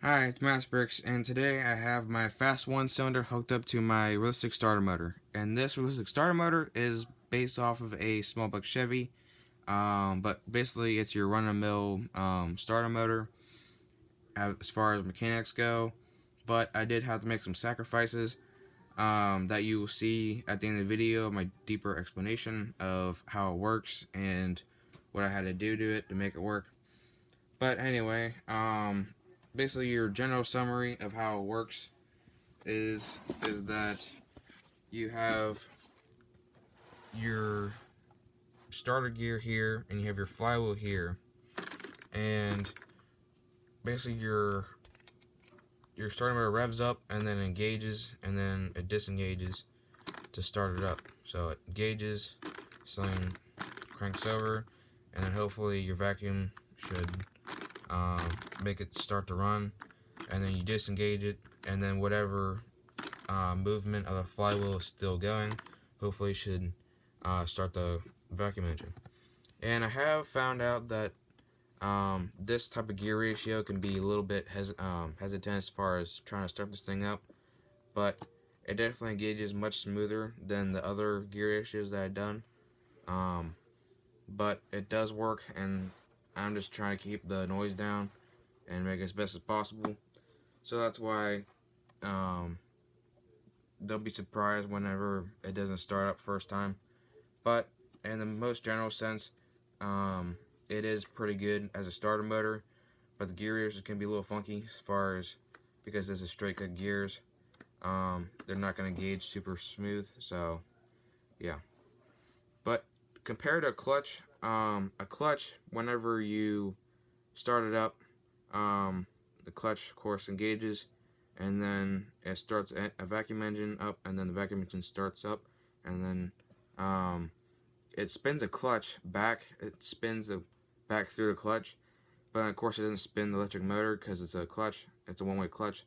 Hi, it's Bricks, and today I have my fast one cylinder hooked up to my realistic starter motor. And this realistic starter motor is based off of a small block Chevy, but basically it's your run-of-the-mill starter motor as far as mechanics go. But I did have to make some sacrifices that you will see at the end of the video, my deeper explanation of how it works and what I had to do to it to make it work. But anyway, basically your general summary of how it works is that you have your starter gear here and you have your flywheel here, and basically your starter motor revs up and then engages and then it disengages to start it up. So it engages, something cranks over, and then hopefully your vacuum should make it start to run, and then you disengage it, and then whatever movement of the flywheel is still going, hopefully should start the vacuum engine. And I have found out that this type of gear ratio can be a little bit hesitant as far as trying to start this thing up, but it definitely engages much smoother than the other gear ratios that I've done. But it does work, and I'm just trying to keep the noise down and make it as best as possible. So that's why don't be surprised whenever it doesn't start up first time. But in the most general sense, it is pretty good as a starter motor, but the gear ratios can be a little funky as far as, because this is straight cut gears, they're not going to gauge super smooth. So yeah, but compared to a clutch, whenever you start it up, the clutch of course engages, and then it starts a vacuum engine up, and then the vacuum engine starts up, and then it spins a clutch back. It spins the back through the clutch, but of course it doesn't spin the electric motor because it's a clutch. It's a one-way clutch.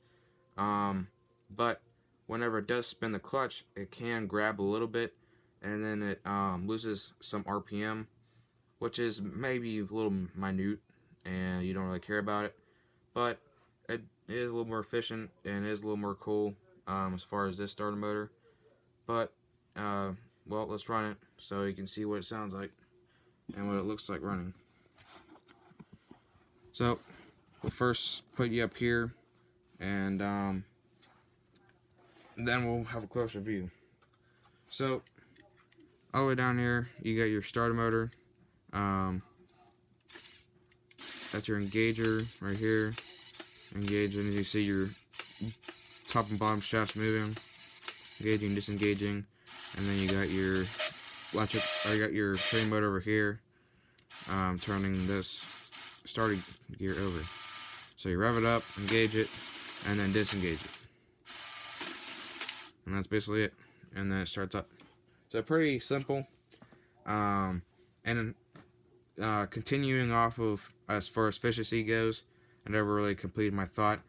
But whenever it does spin the clutch, it can grab a little bit, and then it loses some RPM, which is maybe a little minute, and you don't really care about it. But it is a little more efficient and is a little more cool as far as this starter motor. But well, let's run it so you can see what it sounds like and what it looks like running. So we'll first put you up here, and then we'll have a closer view. So all the way down here, you got your starter motor. That's your engager right here. Engaging, as you see, your top and bottom shafts moving, engaging, disengaging, and then you got your electric, or you got your train motor over here, turning this starter gear over. So you rev it up, engage it, and then disengage it, and that's basically it. And then it starts up. So pretty simple. And continuing off of as far as efficiency goes, I never really completed my thought.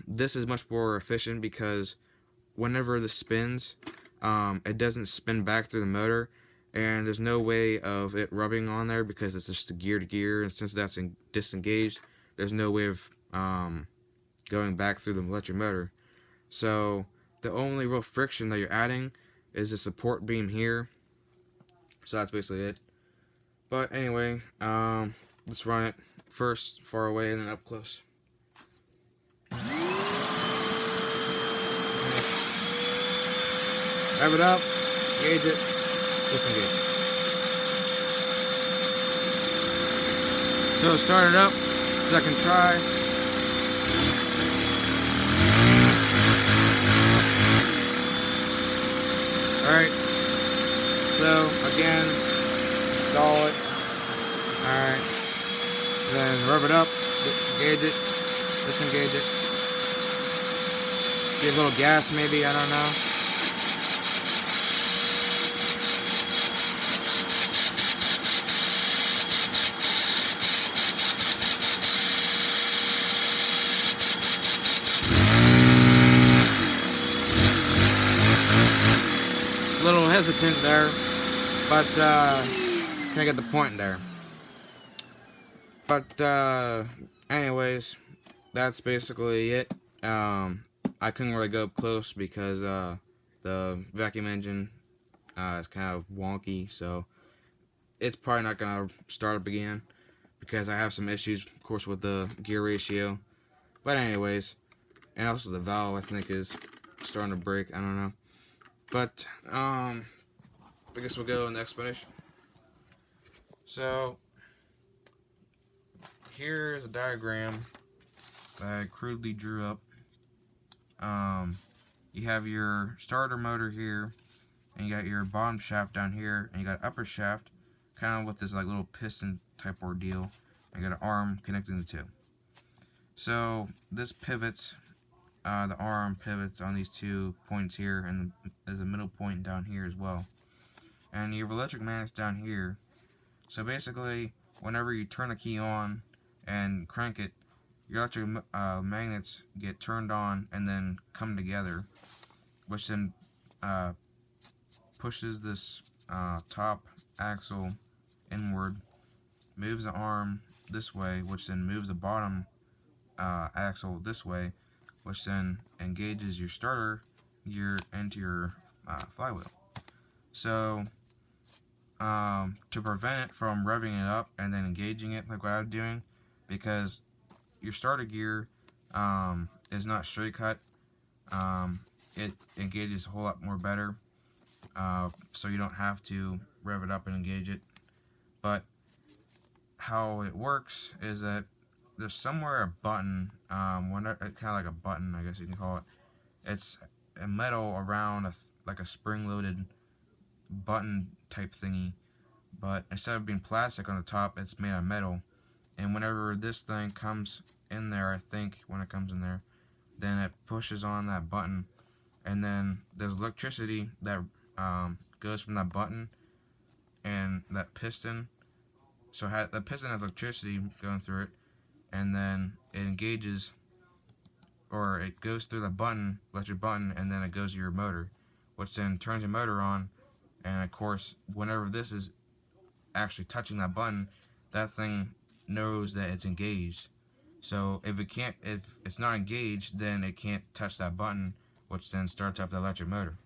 This is much more efficient because whenever this spins, it doesn't spin back through the motor, and there's no way of it rubbing on there because it's just a gear to gear, and since that's disengaged, there's no way of going back through the electric motor. So the only real friction that you're adding is the support beam here. So that's basically it. But anyway, let's run it first far away and then up close. Rev it up, gauge it, disengage. So start it up, second try. Alright, so again, install it. Alright, then rev it up, engage it, disengage it. Give a little gas maybe, I don't know. A little hesitant there, but can't get the point there. But anyways, that's basically it. I couldn't really go up close because the vacuum engine is kind of wonky, so it's probably not gonna start up again because I have some issues, of course, with the gear ratio. But anyways, and also the valve I think is starting to break. I don't know, but I guess we'll go in the explanation. So here's a diagram that I crudely drew up. You have your starter motor here, and you got your bottom shaft down here, and you got upper shaft, kind of with this like little piston type ordeal. And you got an arm connecting the two. So this pivots, the arm pivots on these 2 points here, and there's a middle point down here as well. And you have electric magnets down here. So basically, whenever you turn a key on and crank it, your electric magnets get turned on and then come together, which then pushes this top axle inward, moves the arm this way, which then moves the bottom axle this way, which then engages your starter gear into your flywheel. So to prevent it from revving it up and then engaging it like what I'm doing, because your starter gear is not straight cut, it engages a whole lot more better, so you don't have to rev it up and engage it. But how it works is that there's somewhere a button, kind of like a button, I guess you can call it. It's a metal around like a spring-loaded button type thingy, but instead of being plastic on the top, it's made of metal. And whenever this thing comes in there, I think when it comes in there, then it pushes on that button, and then there's electricity that goes from that button and that piston. So the piston has electricity going through it, and then it engages, or it goes through the button, electric button, and then it goes to your motor, which then turns your motor on. And of course, whenever this is actually touching that button, that thing knows that it's engaged. So if it's not engaged, then it can't touch that button, which then starts up the electric motor.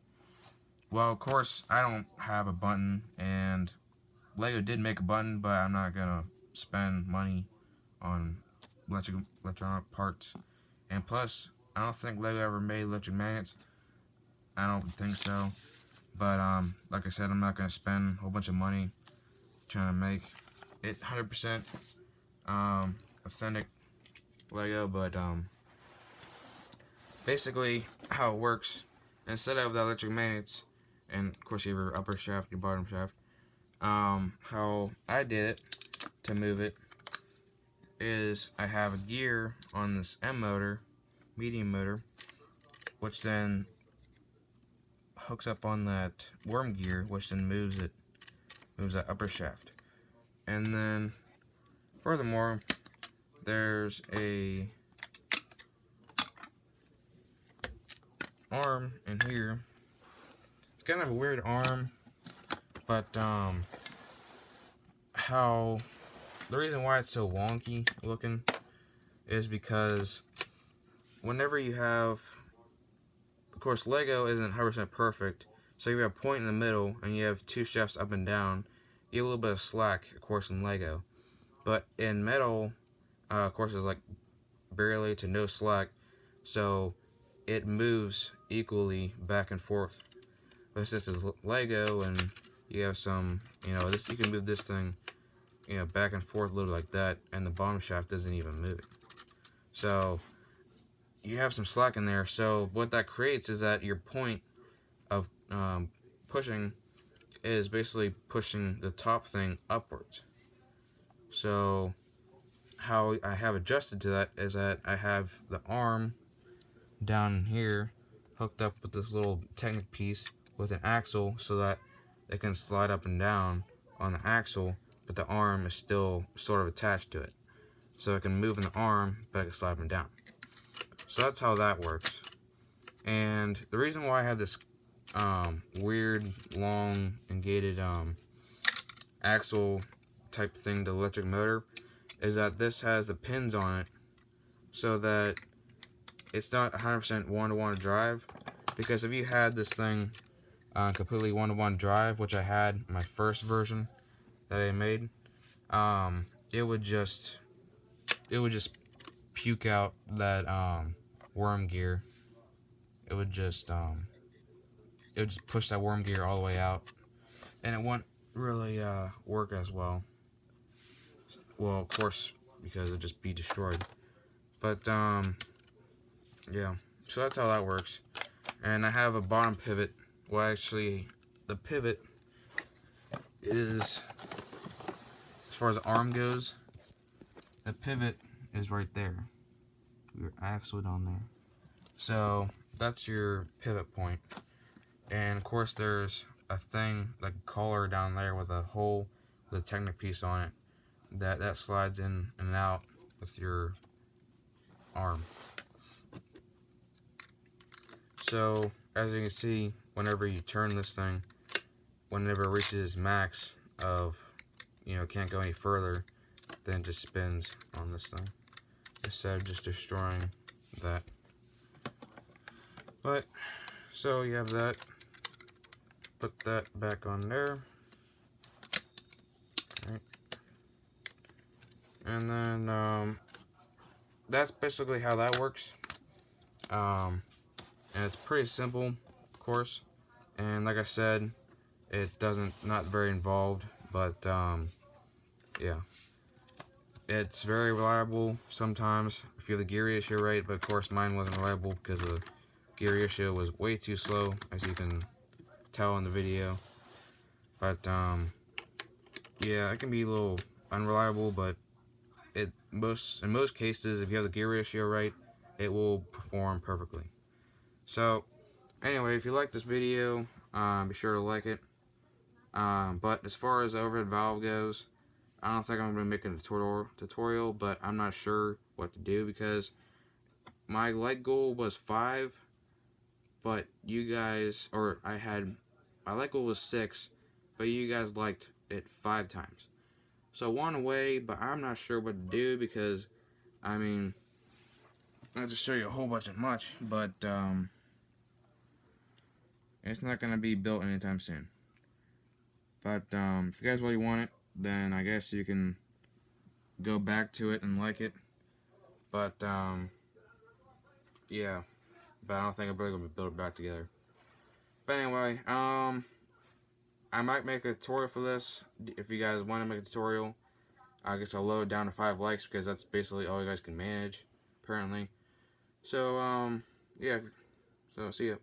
Well, of course, I don't have a button, and Lego did make a button, but I'm not gonna spend money on electronic parts. And plus, I don't think Lego ever made electric magnets. I don't think so. But like I said, I'm not gonna spend a whole bunch of money trying to make it 100% authentic Lego. But basically, how it works, instead of the electric magnets, and of course you have your upper shaft, your bottom shaft. How I did it to move it is I have a gear on this M motor, medium motor, which then hooks up on that worm gear, which then moves that upper shaft. And then furthermore, there's a arm in here. It's kind of a weird arm, but how the reason why it's so wonky looking is because whenever you have, of course, Lego isn't 100% perfect, so you have a point in the middle and you have 2 shafts up and down. You have a little bit of slack, of course, in Lego, but in metal, of course, there's like barely to no slack, so it moves equally back and forth. But since it's Lego and you have some, you can move this thing, back and forth a little like that, and the bottom shaft doesn't even move. So you have some slack in there. So what that creates is that your point of pushing is basically pushing the top thing upwards. So how I have adjusted to that is that I have the arm down here hooked up with this little Technic piece with an axle so that it can slide up and down on the axle, but the arm is still sort of attached to it. So it can move in the arm, but it can slide up and down. So that's how that works. And the reason why I have this weird, long, gated axle type thing, the electric motor, is that this has the pins on it. so that it's not 100% one-to-one drive. Because if you had this thing completely one-to-one drive, which I had in my first version that I made, it would just puke out that worm gear. It would just push that worm gear all the way out, and it wouldn't really work as well. Well, of course, because it'd just be destroyed. But yeah, so that's how that works. And I have a bottom pivot. Well, actually, the pivot is, as far as the arm goes, the pivot is right there. Your axle on there. So that's your pivot point. And of course, there's a thing like a collar down there with a hole with a Technic piece on it that slides in and out with your arm. So as you can see, whenever you turn this thing, whenever it reaches max of, can't go any further, then it just spins on this thing instead of just destroying that. But so you have that. Put that back on there. Right. And then that's basically how that works. And it's pretty simple, of course. And like I said, it not very involved, but yeah. It's very reliable sometimes if you have the gear ratio right, but of course mine wasn't reliable because the gear ratio was way too slow, as you can tell in the video. But yeah, it can be a little unreliable, but in most cases, if you have the gear ratio right, it will perform perfectly. So anyway, if you like this video, be sure to like it. But as far as the overhead valve goes, I don't think I'm going to make a tutorial, but I'm not sure what to do because my leg goal was 5, but you guys, my leg goal was 6, but you guys liked it 5 times. So one away, but I'm not sure what to do because, I mean, I'll just show you a whole bunch of much, but it's not going to be built anytime soon. But if you guys really want it, then I guess you can go back to it and like it. But yeah, but I don't think I'm really going to build it back together. But anyway, I might make a tutorial for this. If you guys want to make a tutorial, I guess I'll lower it down to 5 likes because that's basically all you guys can manage, apparently. So yeah, so see ya.